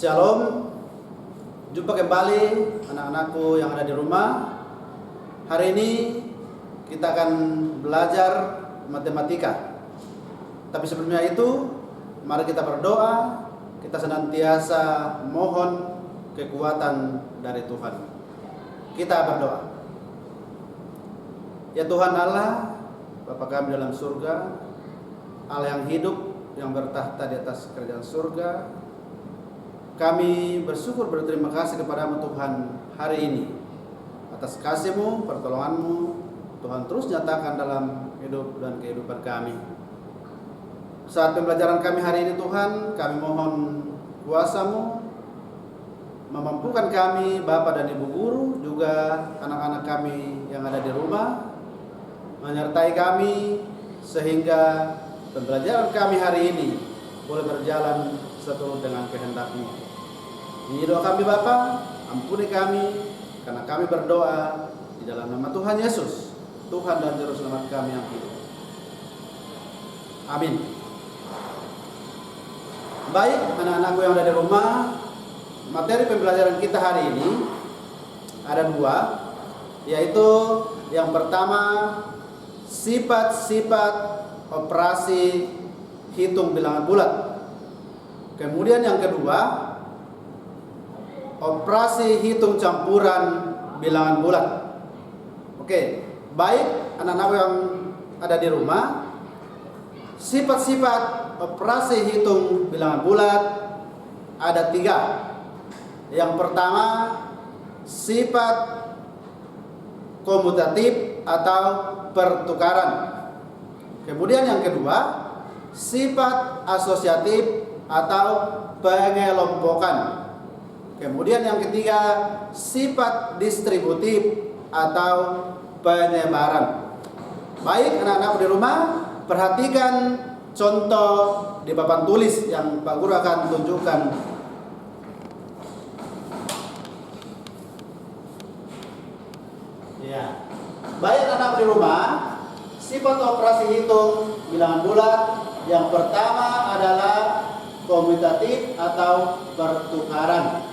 Shalom, jumpa kembali anak-anakku yang ada di rumah. Hari ini kita akan belajar matematika. Tapi sebelumnya itu, mari kita berdoa. Kita senantiasa mohon kekuatan dari Tuhan. Kita berdoa. Ya Tuhan Allah, Bapa kami dalam surga, Allah yang hidup, yang bertahta di atas kerajaan surga, kami bersyukur berterima kasih kepadamu Tuhan hari ini atas kasih-Mu, pertolongan-Mu. Tuhan terus nyatakan dalam hidup dan kehidupan kami. Saat pembelajaran kami hari ini Tuhan, kami mohon kuasa-Mu memampukan kami, Bapak dan Ibu guru, juga anak-anak kami yang ada di rumah, menyertai kami sehingga pembelajaran kami hari ini boleh berjalan seturut dengan kehendak-Mu. Ini doa kami Bapa, ampuni kami karena kami berdoa di dalam nama Tuhan Yesus, Tuhan dan Juru Selamat kami yang hidup. Amin. Baik, anak-anakku yang ada di rumah, materi pembelajaran kita hari ini ada dua, yaitu yang pertama sifat-sifat operasi hitung bilangan bulat. Kemudian yang kedua, operasi hitung campuran bilangan bulat. Oke, baik anak-anak yang ada di rumah, sifat-sifat operasi hitung bilangan bulat ada tiga. Yang pertama, sifat komutatif atau pertukaran. Kemudian yang kedua, sifat asosiatif atau pengelompokan. Kemudian yang ketiga, sifat distributif atau penyebaran. Baik anak-anak di rumah, perhatikan contoh di papan tulis yang Pak Guru akan tunjukkan. Ya. Baik anak-anak di rumah, sifat operasi hitung bilangan bulat yang pertama adalah komutatif atau pertukaran.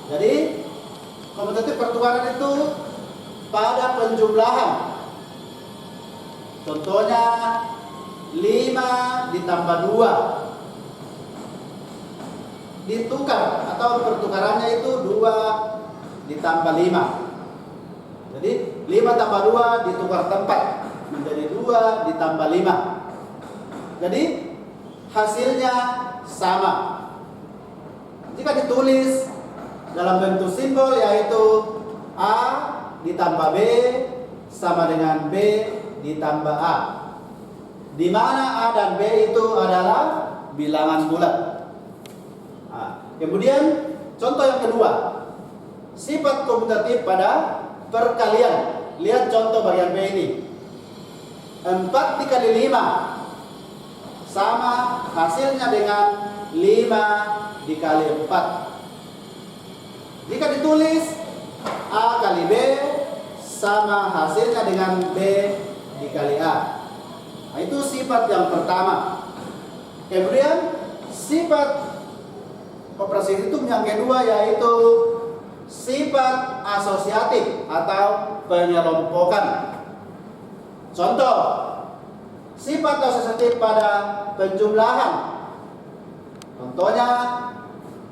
Jadi komutatif pertukaran itu pada penjumlahan. Contohnya 5 ditambah 2 ditukar, atau pertukarannya itu 2 ditambah 5. Jadi 5 tambah 2 ditukar tempat menjadi 2 ditambah 5. Jadi hasilnya sama. Jika ditulis dalam bentuk simbol, yaitu A ditambah B sama dengan B ditambah A, di mana A dan B itu adalah bilangan bulat. Nah, kemudian contoh yang kedua, sifat komutatif pada perkalian. Lihat contoh bagian B ini. 4 dikali 5 sama hasilnya dengan 5 dikali 4. Jika ditulis A kali B sama hasilnya dengan B dikali A. Nah, itu sifat yang pertama. Kemudian sifat operasi hitung yang kedua yaitu sifat asosiatif atau pengelompokan. Contoh, sifat asosiatif pada penjumlahan. Contohnya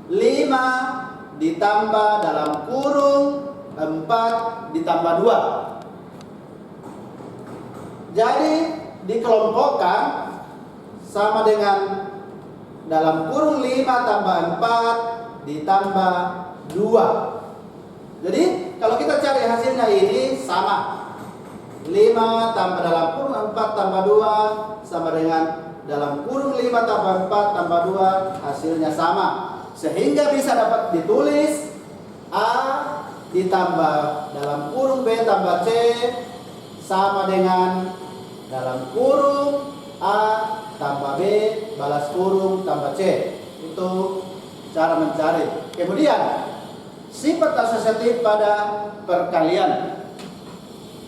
5 ditambah dalam kurung 4 ditambah 2. Jadi dikelompokkan sama dengan dalam kurung 5 tambah 4 ditambah 2. Jadi kalau kita cari hasilnya ini sama. 5 tambah dalam kurung 4 tambah 2 sama dengan dalam kurung 5 tambah 4 tambah 2, hasilnya sama. Sehingga bisa dapat ditulis A ditambah dalam kurung B tambah C sama dengan dalam kurung A tambah B balas kurung tambah C. Itu cara mencari. Kemudian sifat asosiatif pada perkalian.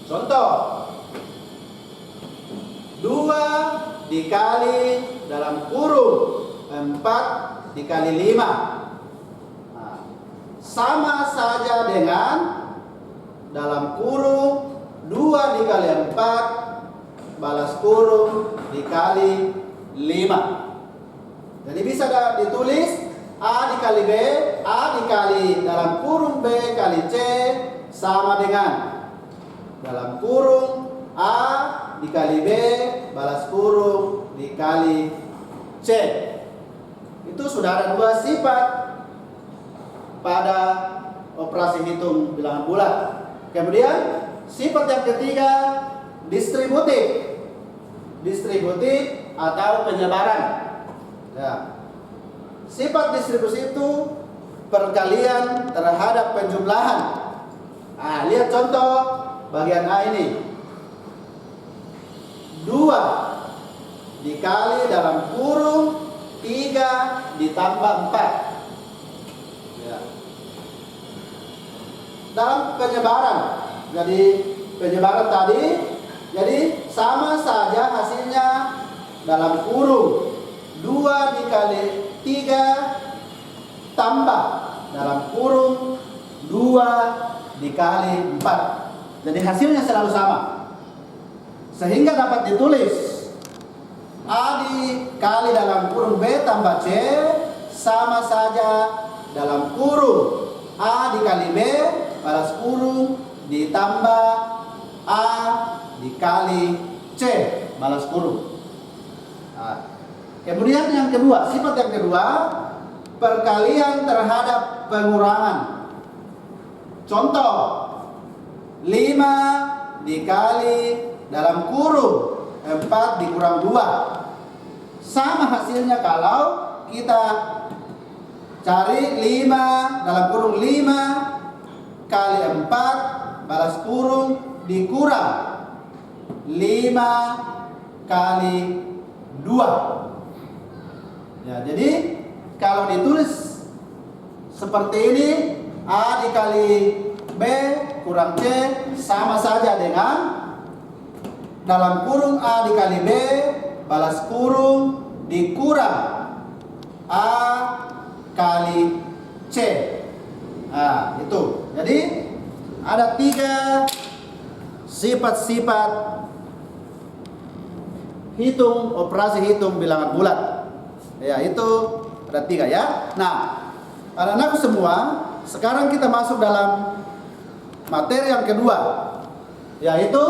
Contoh, 2 dikali dalam kurung 4 dikali 5 sama saja dengan dalam kurung 2 dikali 4 balas kurung dikali 5. Jadi bisa ditulis A dikali B, A dikali dalam kurung B kali C sama dengan dalam kurung A dikali B balas kurung dikali C. Itu sudah ada 2 sifat pada operasi hitung bilangan bulat. Kemudian sifat yang ketiga distributif. Distributif atau penyebaran. Ya. Sifat distribusi itu perkalian terhadap penjumlahan. Nah, lihat contoh bagian A ini. 2 dikali dalam kurung 3 ditambah 4. Ya. Dalam penyebaran. Jadi penyebaran tadi jadi sama saja hasilnya dalam kurung 2 dikali 3 tambah dalam kurung 2 dikali 4. Jadi hasilnya selalu sama. Sehingga dapat ditulis A dikali dalam kurung B tambah C sama saja dalam kurung A dikali B balas kurung ditambah A dikali C balas kurung. Nah, kemudian yang kedua, sifat yang kedua, perkalian terhadap pengurangan. Contoh, 5 dikali dalam kurung 4 dikurang 2. Sama hasilnya kalau kita cari 5 dalam kurung 5 kali 4 balas kurung dikurang 5 kali 2. Ya, jadi kalau ditulis seperti ini, A dikali B kurang C sama saja dengan dalam kurung A dikali B balas kurung dikurang A kali C. Nah, itu. Jadi ada 3 sifat-sifat operasi hitung bilangan bulat. Ya, itu ada 3 ya. Nah, anak-anakku semua, sekarang kita masuk dalam materi yang kedua, yaitu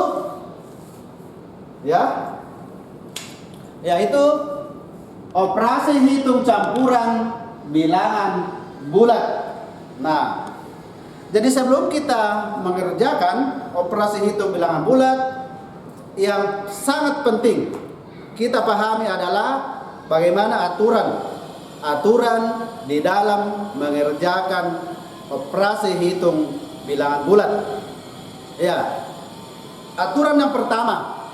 operasi hitung campuran bilangan bulat. Nah, jadi sebelum kita mengerjakan operasi hitung bilangan bulat, yang sangat penting kita pahami adalah bagaimana aturan di dalam mengerjakan operasi hitung bilangan bulat. Ya. Aturan yang pertama,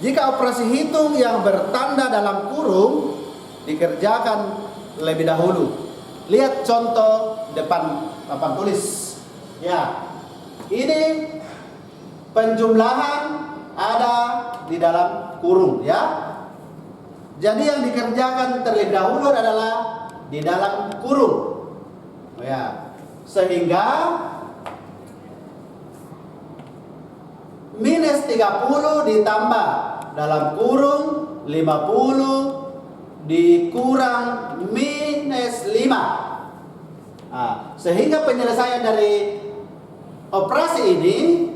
jika operasi hitung yang bertanda dalam kurung dikerjakan lebih dahulu. Lihat contoh depan papan tulis. Ya. Ini penjumlahan ada di dalam kurung, ya. Jadi yang dikerjakan terlebih dahulu adalah di dalam kurung. Ya. Sehingga minus 30 ditambah dalam kurung 50 dikurang minus 5. Nah, sehingga penyelesaian dari operasi ini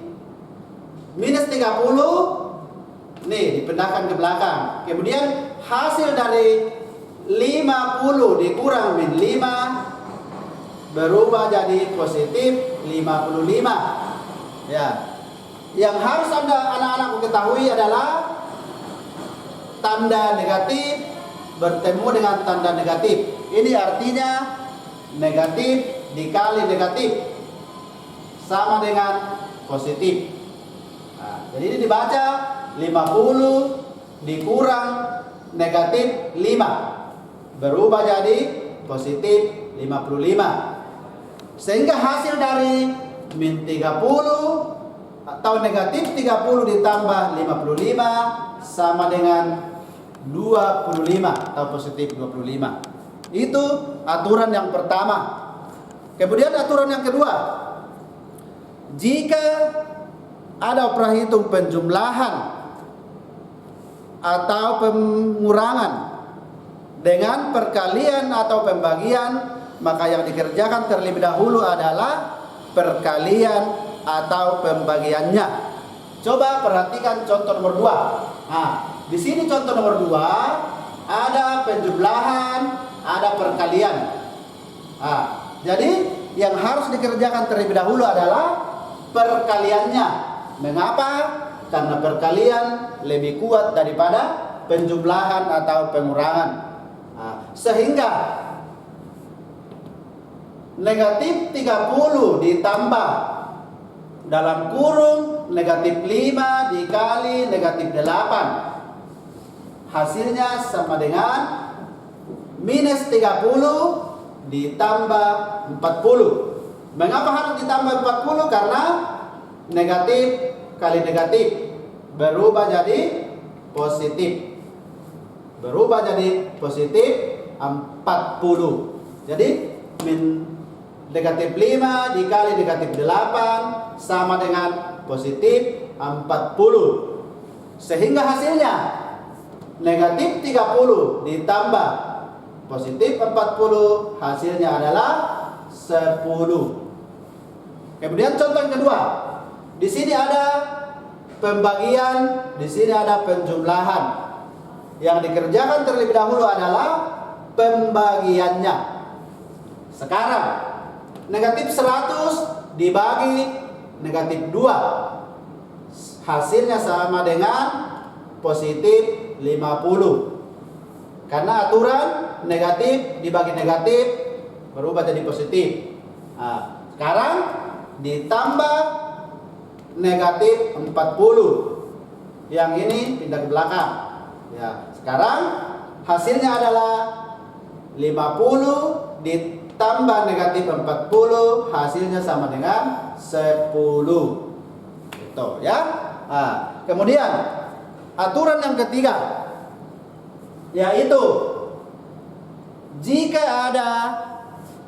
minus 30 nih dipindahkan ke belakang. Kemudian hasil dari 50 dikurang min 5 berubah jadi positif 55. Ya. Yang harus anak-anakku ketahui adalah tanda negatif bertemu dengan tanda negatif. Ini artinya negatif dikali negatif sama dengan positif. Nah, jadi ini dibaca 50 dikurang negatif 5 berubah jadi positif 55. Sehingga hasil dari min 30 atau negatif 30 ditambah 55 sama dengan 25 atau positif 25. Itu aturan yang pertama. Kemudian aturan yang kedua, jika ada perhitung penjumlahan atau pengurangan dengan perkalian atau pembagian, maka yang dikerjakan terlebih dahulu adalah perkalian atau pembagiannya. Coba perhatikan contoh nomor 2. Nah, di sini contoh nomor 2 ada penjumlahan, ada perkalian. Nah, jadi yang harus dikerjakan terlebih dahulu adalah perkaliannya. Mengapa? Karena perkalian lebih kuat daripada penjumlahan atau pengurangan. Nah, sehingga negatif 30 ditambah dalam kurung negatif 5 dikali negatif 8. Hasilnya sama dengan minus 30 ditambah 40. Mengapa harus ditambah 40? Karena negatif kali negatif berubah jadi positif. Berubah jadi positif 40. Jadi negatif 5 dikali negatif 8 sama dengan positif 40. Sehingga hasilnya negatif 30 ditambah positif 40, hasilnya adalah 10. Kemudian contoh yang kedua. Di sini ada pembagian, di sini ada penjumlahan. Yang dikerjakan terlebih dahulu adalah pembagiannya. Sekarang negatif 100 dibagi negatif 2. Hasilnya sama dengan positif 50. Karena aturan negatif dibagi negatif berubah jadi positif. Nah, sekarang ditambah negatif 40. Yang ini pindah ke belakang. Ya, sekarang hasilnya adalah 50 ditambah negatif 40, hasilnya sama dengan 10. Itu ya. Nah, kemudian aturan yang ketiga, yaitu jika ada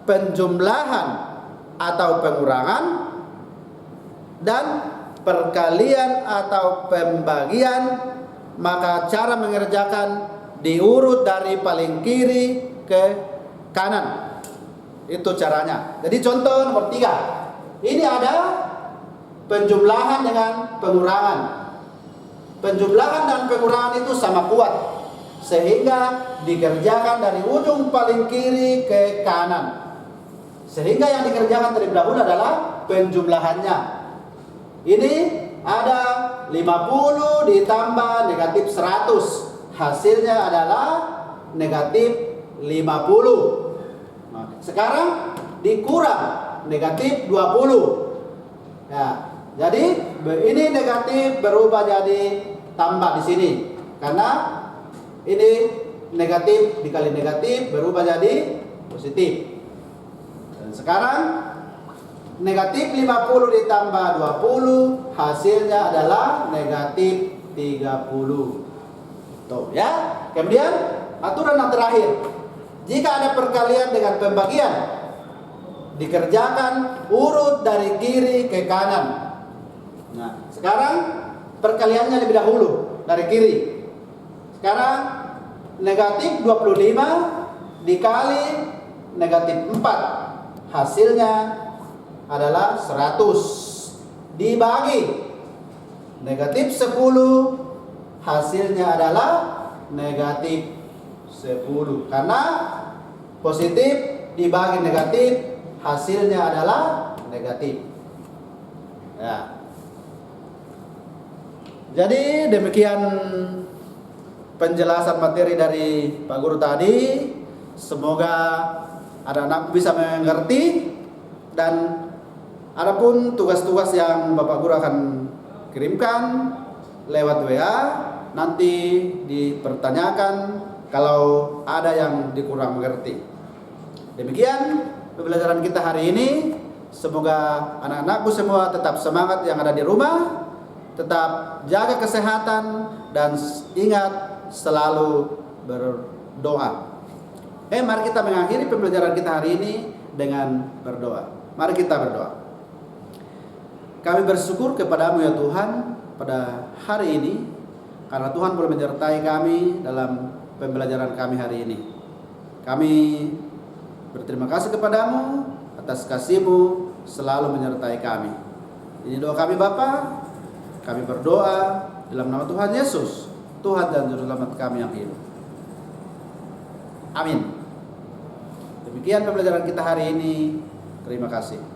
penjumlahan atau pengurangan dan perkalian atau pembagian, maka cara mengerjakan diurut dari paling kiri ke kanan. Itu caranya. Jadi contoh nomor 3. Ini ada penjumlahan dengan pengurangan. Penjumlahan dan pengurangan itu sama kuat, sehingga dikerjakan dari ujung paling kiri ke kanan. Sehingga yang dikerjakan terlebih dahulu adalah penjumlahannya. Ini ada 50 ditambah negatif 100. Hasilnya adalah negatif 50. Nah, sekarang dikurang negatif 20. Ya, jadi ini negatif berubah jadi tambah di sini. Karena ini negatif dikali negatif berubah jadi positif. Dan sekarang negatif 50 ditambah 20, hasilnya adalah negatif 30. Tuh ya. Kemudian aturan yang terakhir, jika ada perkalian dengan pembagian, dikerjakan urut dari kiri ke kanan. Nah, sekarang perkaliannya lebih dahulu dari kiri. Sekarang negatif 25 dikali negatif 4, hasilnya adalah 100 dibagi negatif 10, hasilnya adalah negatif 10. Karena positif dibagi negatif, hasilnya adalah negatif. Ya. Jadi demikian penjelasan materi dari Pak Guru tadi. Semoga anak-anak bisa mengerti, dan adapun tugas-tugas yang Bapak Guru akan kirimkan lewat WA, nanti dipertanyakan kalau ada yang dikurang mengerti. Demikian pembelajaran kita hari ini. Semoga anak-anakku semua tetap semangat yang ada di rumah, tetap jaga kesehatan, dan ingat selalu berdoa. Mari kita mengakhiri pembelajaran kita hari ini dengan berdoa. Mari kita berdoa. Kami bersyukur kepadamu ya Tuhan pada hari ini, karena Tuhan boleh menyertai kami dalam pembelajaran kami hari ini. Kami berterima kasih kepadamu atas kasih-Mu selalu menyertai kami. Ini doa kami Bapa. Kami berdoa dalam nama Tuhan Yesus, Tuhan dan Juru Selamat kami yang hidup. Amin. Demikian pembelajaran kita hari ini. Terima kasih.